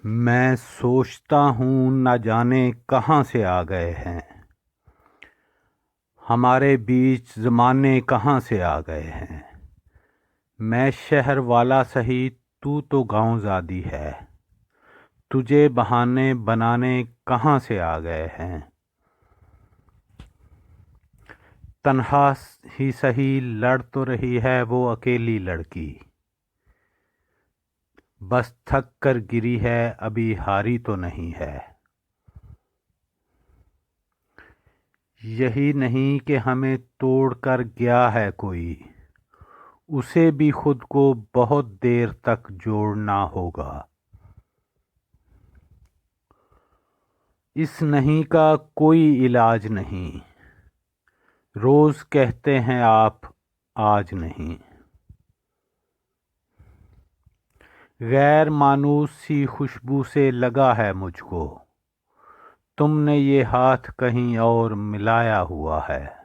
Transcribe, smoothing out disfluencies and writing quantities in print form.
میں سوچتا ہوں نہ جانے کہاں سے آ گئے ہیں، ہمارے بیچ زمانے کہاں سے آ گئے ہیں۔ میں شہر والا سہی، تو گاؤں زادی ہے، تجھے بہانے بنانے کہاں سے آ گئے ہیں۔ تنہا ہی سہی لڑ تو رہی ہے وہ اکیلی لڑکی، بس تھک کر گری ہے ابھی ہاری تو نہیں ہے۔ یہی نہیں کہ ہمیں توڑ کر گیا ہے کوئی، اسے بھی خود کو بہت دیر تک جوڑنا ہوگا۔ اس نہیں کا کوئی علاج نہیں، روز کہتے ہیں آپ آج نہیں۔ غیر مانوس سی خوشبو سے لگا ہے مجھ کو، تم نے یہ ہاتھ کہیں اور ملایا ہوا ہے۔